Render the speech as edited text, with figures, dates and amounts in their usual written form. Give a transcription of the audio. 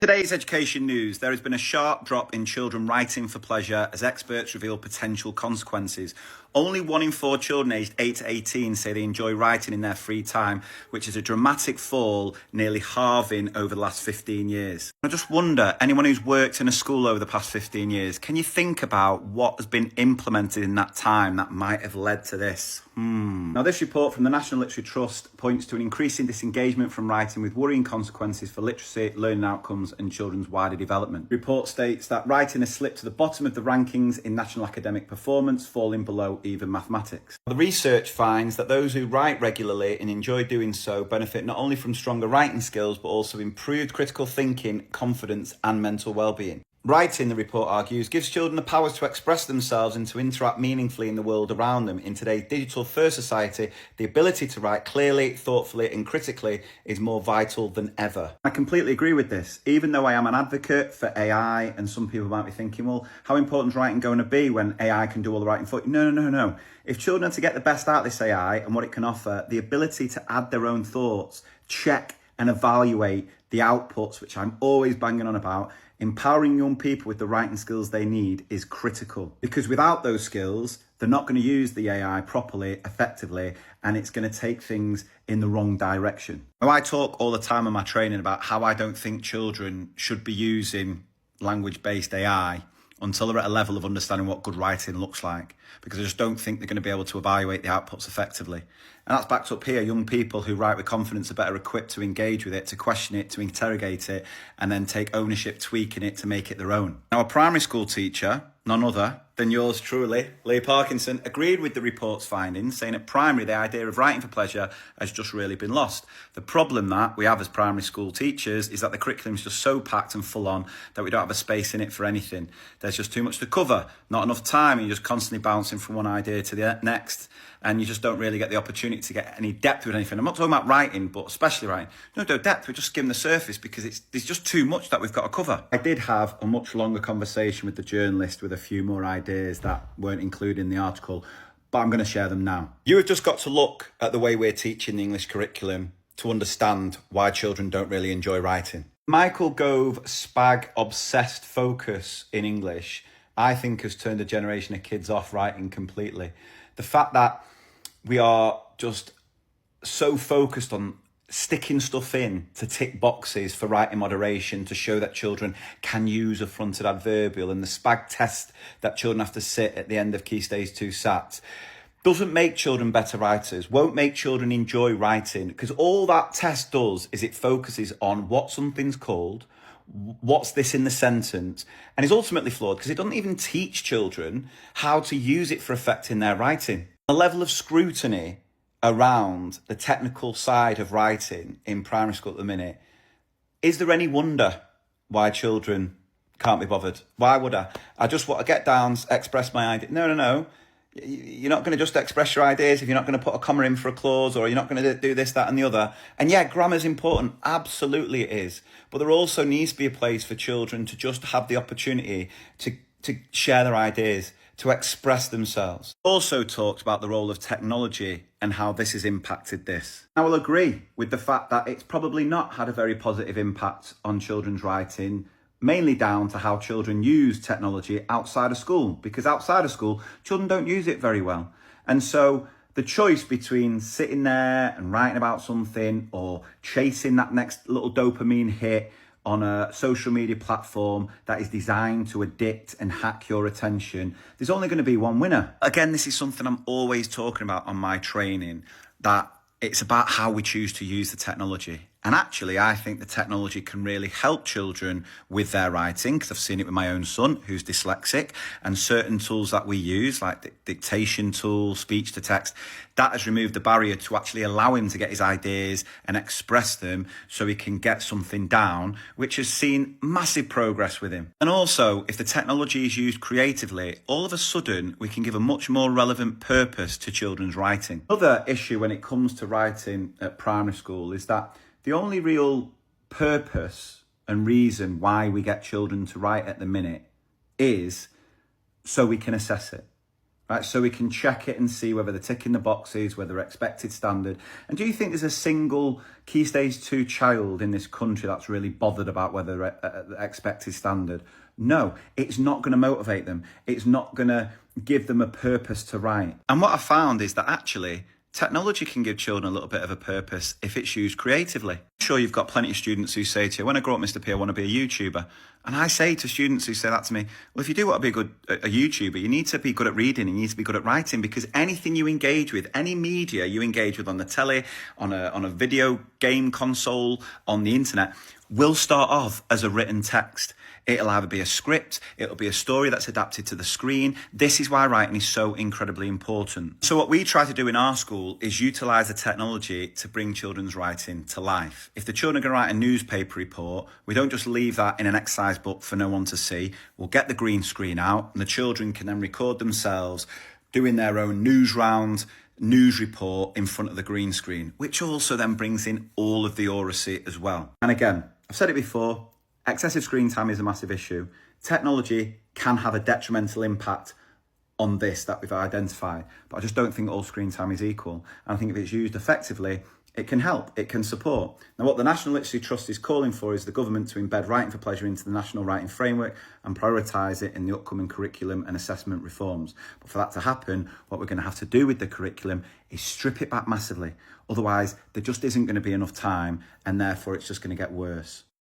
Today's education news. There has been a sharp drop in children writing for pleasure as experts reveal potential consequences. Only 1 in 4 children aged 8 to 18 say they enjoy writing in their free time, which is a dramatic fall, nearly halving over the last 15 years. I just wonder, anyone who's worked in a school over the past 15 years, can you think about what has been implemented in that time that might have led to this? Now, this report from the National Literacy Trust points to an increasing disengagement from writing with worrying consequences for literacy, learning outcomes and children's wider development. The report states that writing has slipped to the bottom of the rankings in national academic performance, falling below even mathematics. The research finds that those who write regularly and enjoy doing so benefit not only from stronger writing skills, but also improved critical thinking, confidence and mental well-being. Writing, the report argues, gives children the powers to express themselves and to interact meaningfully in the world around them. In today's digital-first society, the ability to write clearly, thoughtfully and critically is more vital than ever. I completely agree with this. Even though I am an advocate for AI, and some people might be thinking, well, how important is writing going to be when AI can do all the writing for you? No. If children are to get the best out of this AI and what it can offer, the ability to add their own thoughts, check and evaluate the outputs, which I'm always banging on about, empowering young people with the writing skills they need is critical, because without those skills, they're not going to use the AI properly, effectively, and it's going to take things in the wrong direction. Now, I talk all the time in my training about how I don't think children should be using language-based AI until they're at a level of understanding what good writing looks like, because I just don't think they're going to be able to evaluate the outputs effectively. And that's backed up here. Young people who write with confidence are better equipped to engage with it, to question it, to interrogate it, and then take ownership, tweaking it to make it their own. Now, a primary school teacher, none other than yours truly, Lee Parkinson, agreed with the report's findings, saying at primary, the idea of writing for pleasure has just really been lost. The problem that we have as primary school teachers is that the curriculum is just so packed and full on that we don't have a space in it for anything. There's just too much to cover, not enough time, and you're just constantly bouncing from one idea to the next, and you just don't really get the opportunity to get any depth with anything. I'm not talking about writing, but especially writing. No depth, we just skim the surface because there's just too much that we've got to cover. I did have a much longer conversation with the journalist with a few more ideas that weren't included in the article, but I'm going to share them now. You have just got to look at the way we're teaching the English curriculum to understand why children don't really enjoy writing. Michael Gove's SPAG obsessed focus in English, I think, has turned a generation of kids off writing completely. The fact that we are just so focused on sticking stuff in to tick boxes for writing moderation, to show that children can use a fronted adverbial, and the SPAG test that children have to sit at the end of Key Stage 2 SATs doesn't make children better writers, won't make children enjoy writing, because all that test does is it focuses on what something's called, what's this in the sentence, and is ultimately flawed because it doesn't even teach children how to use it for effect in their writing. A level of scrutiny around the technical side of writing in primary school at the minute. Is there any wonder why children can't be bothered? Why would I? I just want to get down, express my idea. No. You're not going to just express your ideas if you're not going to put a comma in for a clause, or you're not going to do this, that and the other. And yeah, grammar's important. Absolutely it is. But there also needs to be a place for children to just have the opportunity to share their ideas, to express themselves. Also talked about the role of technology and how this has impacted this. I will agree with the fact that it's probably not had a very positive impact on children's writing, mainly down to how children use technology outside of school, because outside of school, children don't use it very well. And so the choice between sitting there and writing about something or chasing that next little dopamine hit on a social media platform that is designed to addict and hack your attention, there's only going to be one winner. Again, this is something I'm always talking about on my training, that it's about how we choose to use the technology. And actually, I think the technology can really help children with their writing, because I've seen it with my own son, who's dyslexic, and certain tools that we use, like dictation tools, speech to text, that has removed the barrier to actually allow him to get his ideas and express them so he can get something down, which has seen massive progress with him. And also, if the technology is used creatively, all of a sudden, we can give a much more relevant purpose to children's writing. Another issue when it comes to writing at primary school is that the only real purpose and reason why we get children to write at the minute is so we can assess it. right? So we can check it and see whether they're ticking the boxes, whether they're expected standard. And do you think there's a single Key Stage 2 child in this country that's really bothered about whether they're expected standard? No, it's not going to motivate them. It's not going to give them a purpose to write. And what I found is that actually technology can give children a little bit of a purpose if it's used creatively. I'm sure you've got plenty of students who say to you, when I grow up, Mr. P, I want to be a YouTuber. And I say to students who say that to me, well, if you do want to be a YouTuber, you need to be good at reading and you need to be good at writing, because anything you engage with, any media you engage with on the telly, on a video game console, on the internet, will start off as a written text. It'll either be a script, it'll be a story that's adapted to the screen. This is why writing is so incredibly important. So what we try to do in our school is utilise the technology to bring children's writing to life. If the children are going to write a newspaper report, we don't just leave that in an exercise book for no one to see. We'll get the green screen out and the children can then record themselves doing their own news round, news report in front of the green screen, which also then brings in all of the oracy as well. And again, I've said it before, excessive screen time is a massive issue. Technology can have a detrimental impact on this that we've identified, but I just don't think all screen time is equal. And I think if it's used effectively, it can help, it can support. Now, what the National Literacy Trust is calling for is the government to embed writing for pleasure into the National Writing Framework and prioritise it in the upcoming curriculum and assessment reforms. But for that to happen, what we're going to have to do with the curriculum is strip it back massively. Otherwise, there just isn't going to be enough time, and therefore it's just going to get worse.